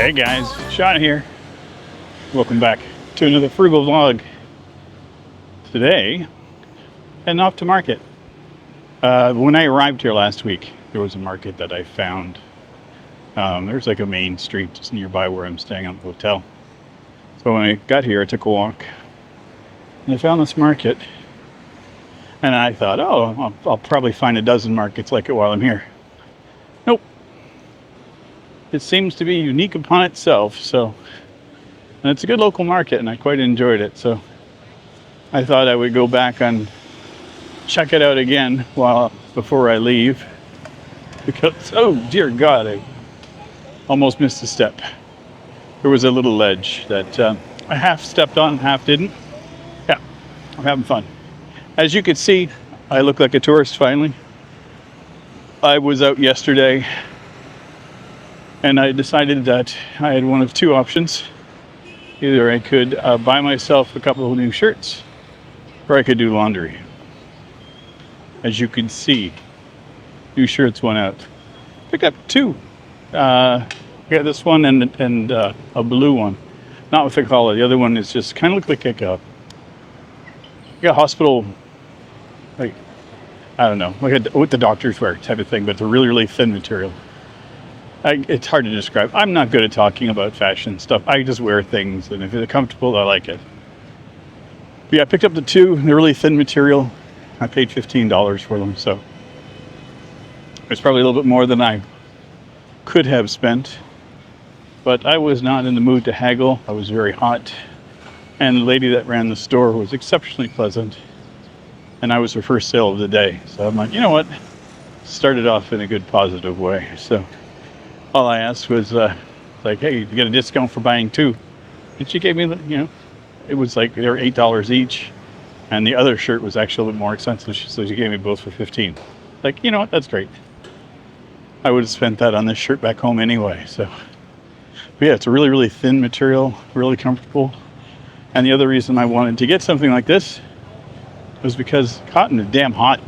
Hey guys, Sean here. Welcome back to another Frugal vlog. Today, heading off to market. When I arrived here last week, there was a market that I found. There's like a main street just nearby where I'm staying at the hotel. So when I got here, I took a walk and I found this market. And I thought, oh, I'll probably find a dozen markets like it while I'm here. Nope. It seems to be unique upon itself. And it's a good local market, and I quite enjoyed it. So I thought I would go back and check it out again before I leave. Because, oh dear God, I almost missed a step. There was a little ledge that I half stepped on, half didn't. Yeah, I'm having fun. As you can see, I look like a tourist finally. I was out yesterday and I decided that I had one of two options. Either I could buy myself a couple of new shirts or I could do laundry. As you can see, new shirts went out. Picked up two. I got this one and a blue one. Not with the collar. The other one is just kind of look like a hospital, like, I don't know, like what the doctors wear type of thing, but it's a really, really thin material. It's hard to describe. I'm not good at talking about fashion stuff. I just wear things, and if they're comfortable, I like it. But yeah, I picked up the two. They're really thin material. I paid $15 for them, so it's probably a little bit more than I could have spent. But I was not in the mood to haggle. I was very hot. And the lady that ran the store was exceptionally pleasant. And I was her first sale of the day. So I'm like, you know what? Started off in a good, positive way. So all I asked was, like, hey, you get a discount for buying two. And she gave me, it was like they were $8 each. And the other shirt was actually a little bit more expensive. So she gave me both for $15. Like, you know what? That's great. I would have spent that on this shirt back home anyway. So, but yeah, it's a really, really thin material, really comfortable. And the other reason I wanted to get something like this was because cotton is damn hot.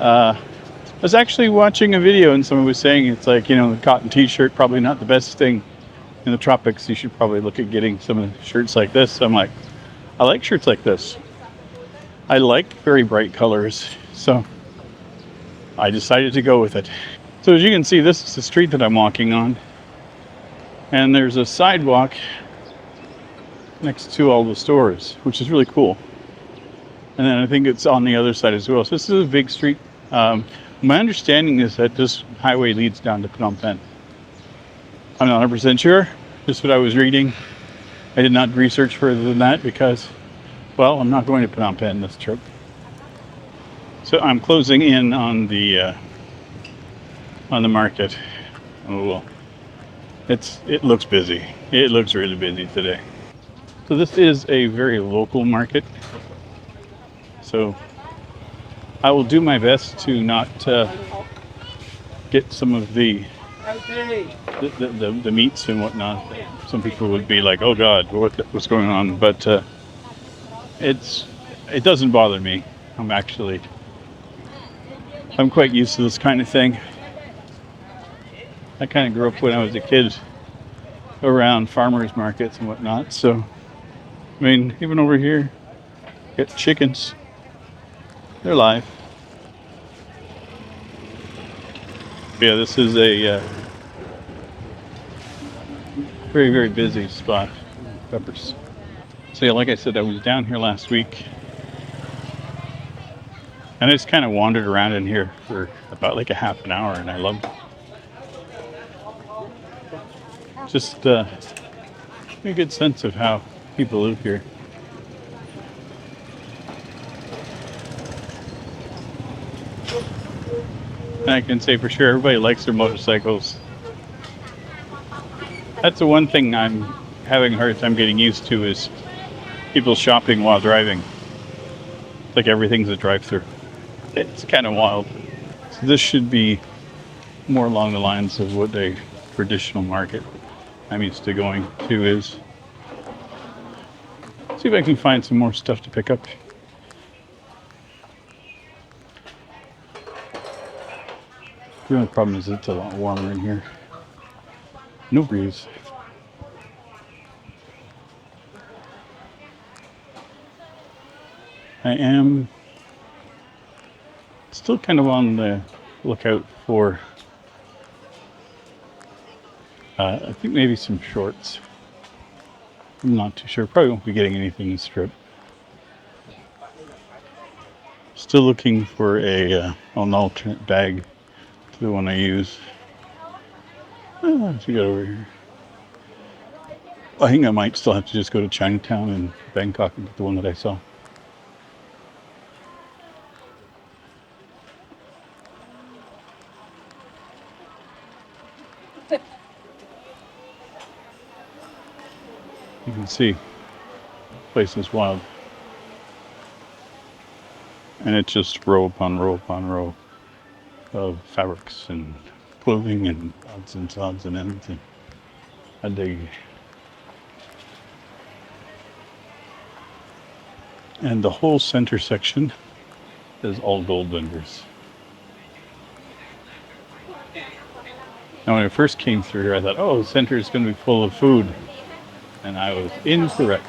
I was actually watching a video and someone was saying it's like, the cotton t-shirt, probably not the best thing in the tropics. You should probably look at getting some of the shirts like this. So I'm like, I like shirts like this. I like very bright colors. So I decided to go with it. So as you can see, this is the street that I'm walking on. And there's a sidewalk next to all the stores, which is really cool. And then I think it's on the other side as well. So this is a big street. My understanding is that this highway leads down to Phnom Penh. I'm not 100% sure. Just what I was reading. I did not research further than that because, well, I'm not going to Phnom Penh this trip. So I'm closing in on the market. Oh well, it looks busy. It looks really busy today. So this is a very local market. So I will do my best to not get some of the meats and whatnot. Some people would be like, "Oh God, what's going on?" But it doesn't bother me. I'm quite used to this kind of thing. I kind of grew up when I was a kid around farmers markets and whatnot. So, I mean, even over here, get chickens. They're live. Yeah, this is a very, very busy spot. Peppers. So yeah, like I said, I was down here last week. And I just kind of wandered around in here for about like a half an hour, and I loved it. Just a good sense of how people live here. And I can say for sure everybody likes their motorcycles. That's the one thing I'm having a hard time getting used to is people shopping while driving. Like everything's a drive-through. It's kind of wild. So this should be more along the lines of what a traditional market I'm used to going to is. See if I can find some more stuff to pick up. The only problem is it's a lot warmer in here. No breeze. I am still kind of on the lookout for, I think maybe some shorts. I'm not too sure. Probably won't be getting anything in strip. Still looking for an alternate bag to the one I use. What you got over here? I think I might still have to just go to Chinatown in Bangkok and get the one that I saw. You can see the place is wild. And it's just row upon row upon row of fabrics and clothing and odds and sods and ends. And I dig. And the whole center section is all gold vendors. Now, when I first came through here, I thought, oh, the center is going to be full of food. And I was incorrect.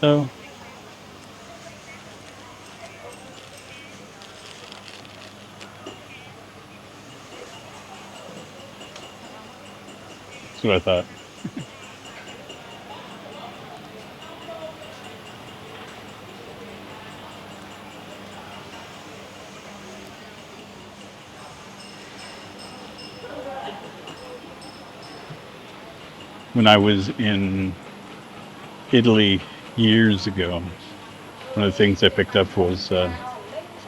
So, that's what I thought. When I was in Italy years ago, one of the things I picked up was some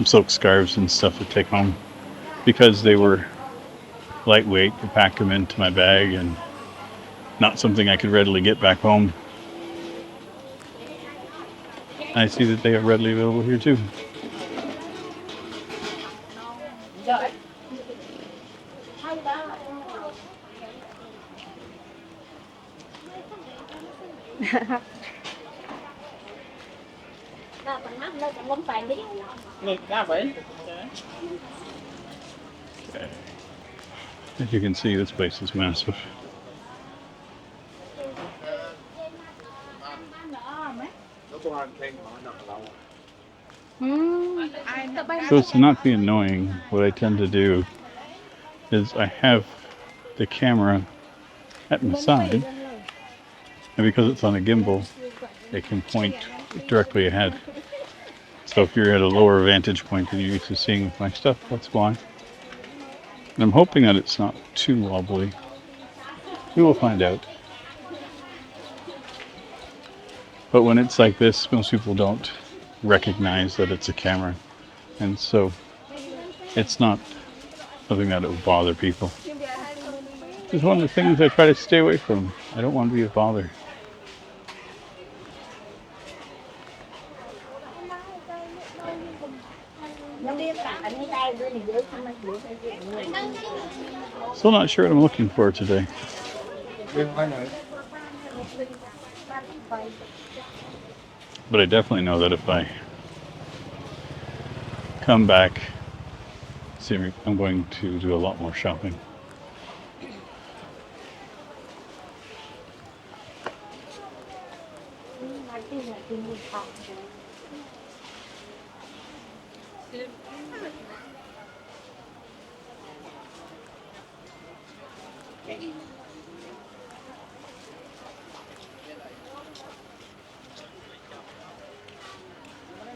silk scarves and stuff to take home because they were lightweight to pack them into my bag and not something I could readily get back home. I see that they are readily available here too. Okay. As you can see, this place is massive. So as to not be annoying, what I tend to do is I have the camera at my side, and because it's on a gimbal, it can point directly ahead. So if you're at a lower vantage point than you're used to seeing my stuff, that's why. And I'm hoping that it's not too wobbly. We will find out. But when it's like this, most people don't recognize that it's a camera. And so it's not something that it will bother people. It's one of the things I try to stay away from. I don't want to be a bother. Still not sure what I'm looking for today. But I definitely know that if I come back, Siem Reap, I'm going to do a lot more shopping.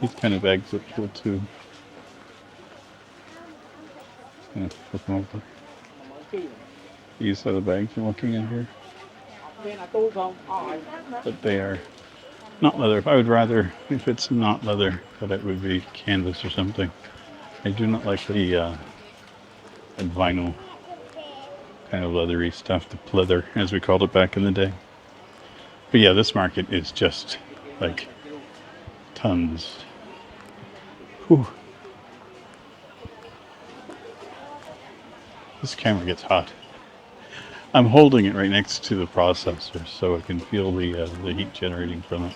These kind of bags look cool too. Just gonna flip them over. These are the bags I'm looking at here. But they are not leather. I would rather, if it's not leather, that it would be canvas or something. I do not like the vinyl kind of leathery stuff, the pleather as we called it back in the day. But yeah, this market is just like tons. Whew. This camera gets hot. I'm holding it right next to the processor so I can feel the heat generating from it.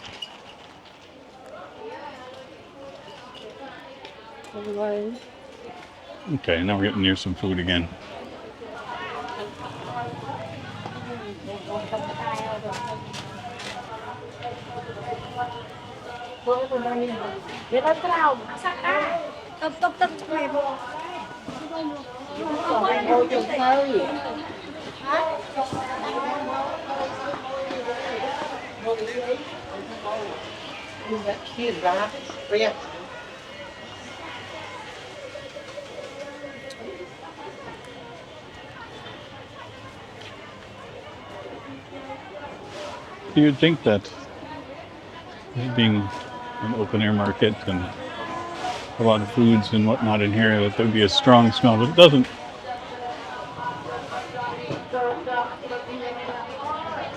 Okay, now we're getting near some food again. You'd think that being an open air market and a lot of foods and whatnot in here, that there would be a strong smell, but it doesn't.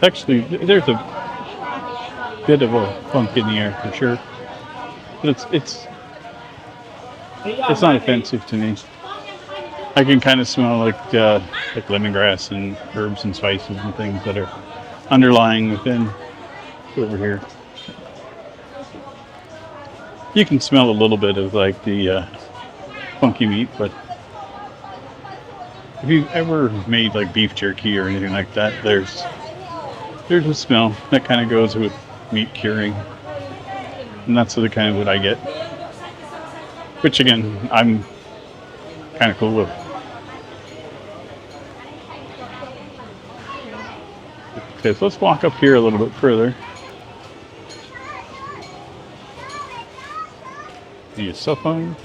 Actually, there's a bit of a funk in the air for sure, but it's not offensive to me. I can kind of smell like lemongrass and herbs and spices and things that are underlying within over here. You can smell a little bit of like the funky meat, but if you've ever made like beef jerky or anything like that, there's a smell that kind of goes with meat curing, and that's the kind of what I get. Which again, I'm kind of cool with. Okay, so let's walk up here a little bit further. Your cell phone.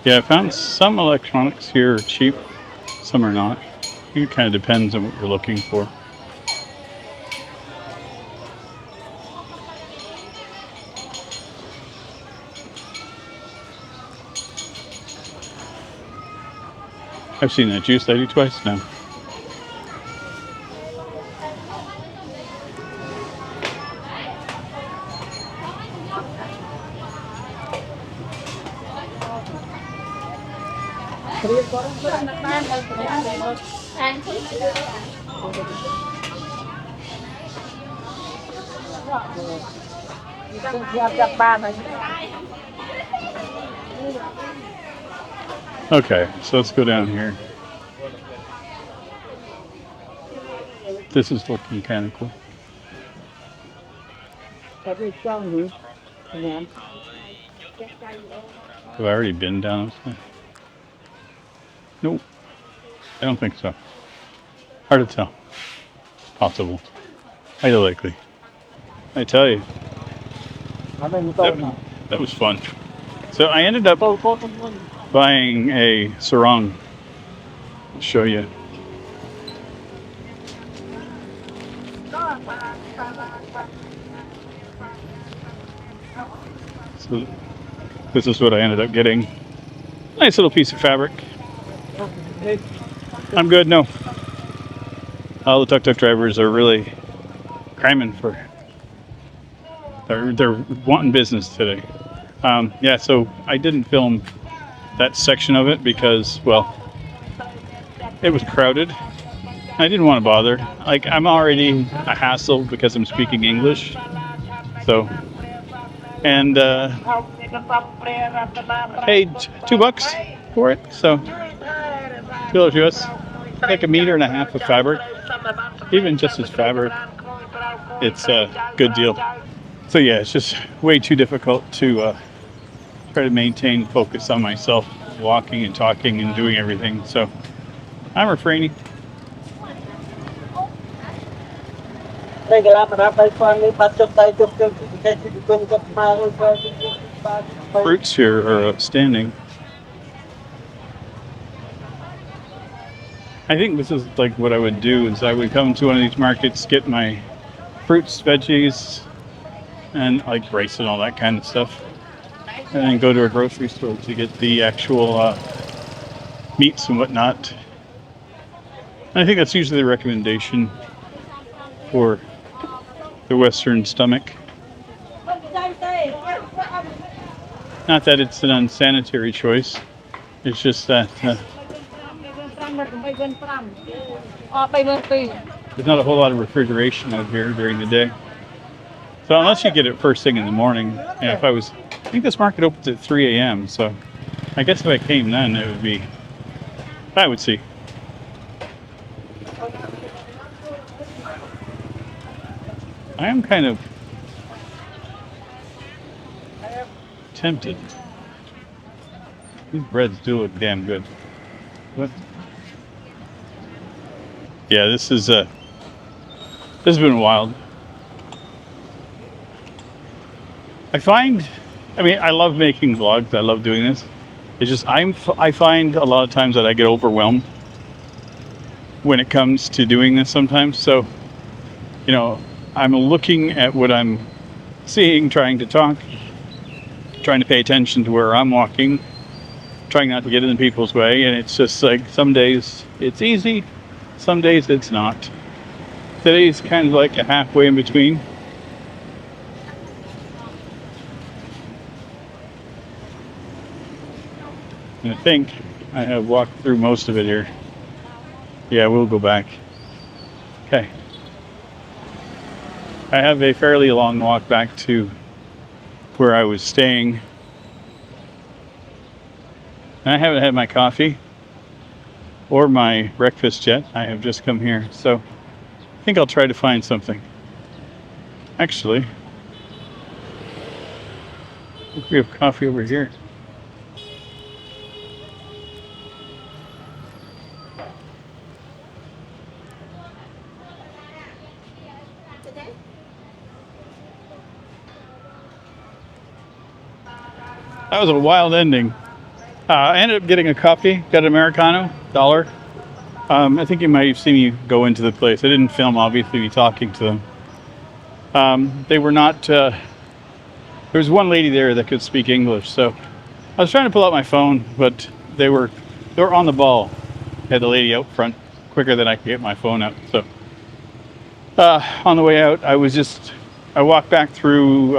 Yeah, I found some electronics here are cheap, some are not. It kind of depends on what you're looking for. I've seen that juice lady twice now. Okay, so let's go down here. This is looking kind of cool. Have I already been down this way? Nope. I don't think so. Hard to tell. Possible. Highly likely. I tell you. That was fun. So I ended up buying a sarong. I'll show you. So this is what I ended up getting. Nice little piece of fabric. I'm good, no. All the tuk-tuk drivers are really cramming for. They're wanting business today. Yeah, so I didn't film that section of it because, well, it was crowded. I didn't want to bother. Like, I'm already a hassle because I'm speaking English. So, and paid $2 for it. So, feel us like 1.5 meters of fabric. Even just as fabric, it's a good deal. So yeah, it's just way too difficult to try to maintain focus on myself, walking and talking and doing everything. So I'm refraining. Fruits here are outstanding. I think this is like what I would do is I would come to one of these markets, get my fruits, veggies, and like rice and all that kind of stuff, and then go to a grocery store to get the actual meats and whatnot. And I think that's usually the recommendation for the Western stomach. Not that it's an unsanitary choice, It's just that there's not a whole lot of refrigeration out here during the day. So unless you get it first thing in the morning, yeah, I think this market opens at 3 a.m. So I guess if I came then, it would be, I would see. I am kind of tempted. These breads do look damn good. What? Yeah, this has been wild. I mean, I love making vlogs. I love doing this. It's just I find a lot of times that I get overwhelmed when it comes to doing this sometimes. So, you know, I'm looking at what I'm seeing, trying to talk, trying to pay attention to where I'm walking, trying not to get in people's way. And it's just like some days it's easy, some days it's not. Today's kind of like a halfway in between. And I think I have walked through most of it here. Yeah, we'll go back. Okay. I have a fairly long walk back to where I was staying. And I haven't had my coffee or my breakfast yet. I have just come here. So I think I'll try to find something. Actually, we have coffee over here. That was a wild ending. I ended up getting a coffee, got an Americano, $1. I think you might have seen me go into the place. I didn't film, obviously, me talking to them. They were not, there was one lady there that could speak English, so I was trying to pull out my phone, but they were on the ball. I had the lady out front quicker than I could get my phone out. So on the way out, I walked back through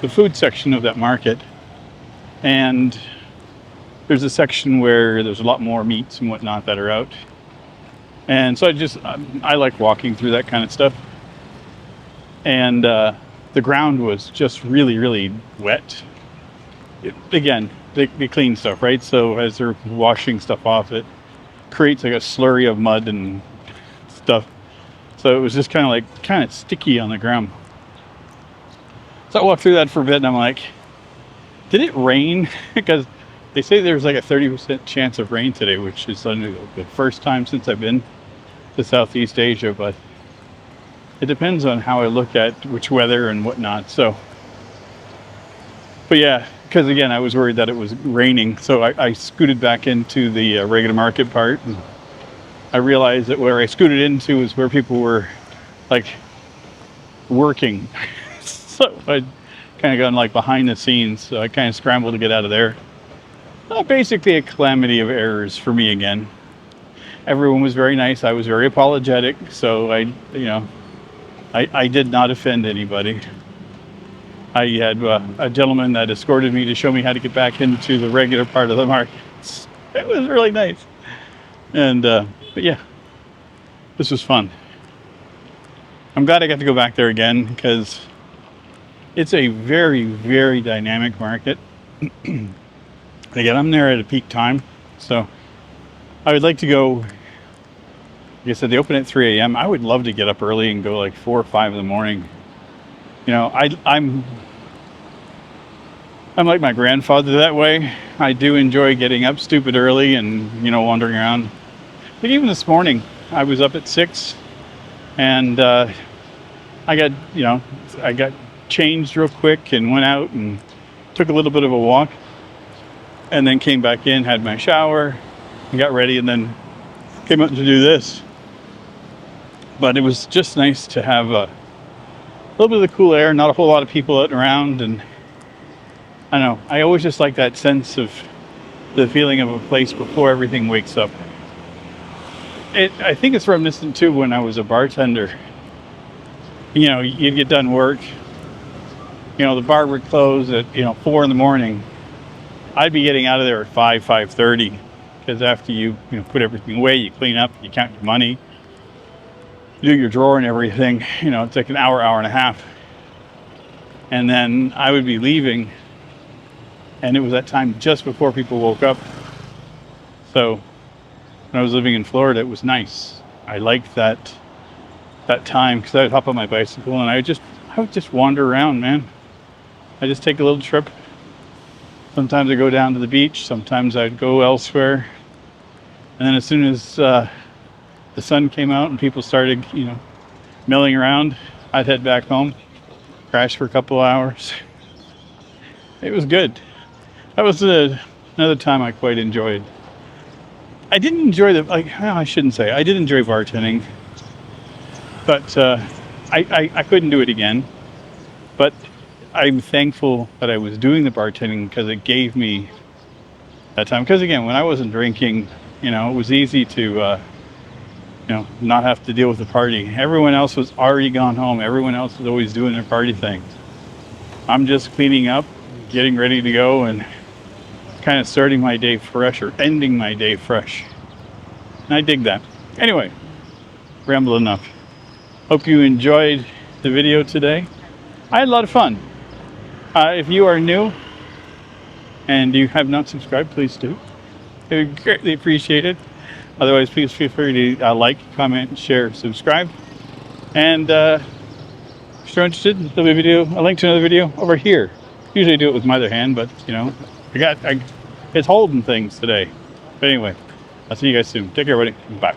the food section of that market. And there's a section where there's a lot more meats and whatnot that are out. And so I like walking through that kind of stuff. And the ground was just really, really wet. Again, they clean stuff, right? So as they're washing stuff off, it creates like a slurry of mud and stuff. So it was just kind of sticky on the ground. So I walked through that for a bit and I'm like, did it rain? Because they say there's like a 30% chance of rain today, which is the first time since I've been to Southeast Asia, but it depends on how I look at which weather and whatnot. So, but yeah, because again, I was worried that it was raining. So I scooted back into the regular market part. And I realized that where I scooted into was where people were like working. So I kind of gone like behind the scenes, so I kind of scrambled to get out of there. Basically a calamity of errors for me again. Everyone was very nice. I was very apologetic, so I did not offend anybody. I had a gentleman that escorted me to show me how to get back into the regular part of the market. It was really nice. And but yeah, this was fun. I'm glad I got to go back there again because it's a very, very dynamic market. Again, I'm there at a peak time, so I would like to go. Like I said, they open at 3 a.m. I would love to get up early and go like 4 or 5 in the morning. You know, I'm like my grandfather that way. I do enjoy getting up stupid early and, you know, wandering around. But even this morning, I was up at 6 and I got changed real quick and went out and took a little bit of a walk and then came back in, had my shower and got ready and then came out to do this. But it was just nice to have a little bit of the cool air, not a whole lot of people out and around. And I know, I always just like that sense of the feeling of a place before everything wakes up. I think it's reminiscent too when I was a bartender. You know, you'd get done work, you know, the bar would close at, 4 in the morning. I'd be getting out of there at 5:30, because after you put everything away, you clean up, you count your money, you do your drawer and everything. It's like an hour, hour and a half, and then I would be leaving, and it was that time just before people woke up. So when I was living in Florida, it was nice. I liked that time, because I would hop on my bicycle and I would just wander around, man. I just take a little trip. Sometimes I go down to the beach. Sometimes I'd go elsewhere. And then as soon as the sun came out and people started, milling around, I'd head back home, crash for a couple hours. It was good. That was another time I quite enjoyed. I didn't enjoy I shouldn't say. I did enjoy bartending, but I couldn't do it again. But I'm thankful that I was doing the bartending, because it gave me that time. Because again, when I wasn't drinking, it was easy to, not have to deal with the party. Everyone else was already gone home. Everyone else was always doing their party thing. I'm just cleaning up, getting ready to go, and kind of starting my day fresh, or ending my day fresh. And I dig that. Anyway, rambled enough. Hope you enjoyed the video today. I had a lot of fun. If you are new and you have not subscribed, please do. It would be greatly appreciated. Otherwise, please feel free to like, comment, share, subscribe. And if you're interested, there'll be a link to another video over here. Usually I do it with my other hand, but it's holding things today. But anyway, I'll see you guys soon. Take care, everybody. Bye.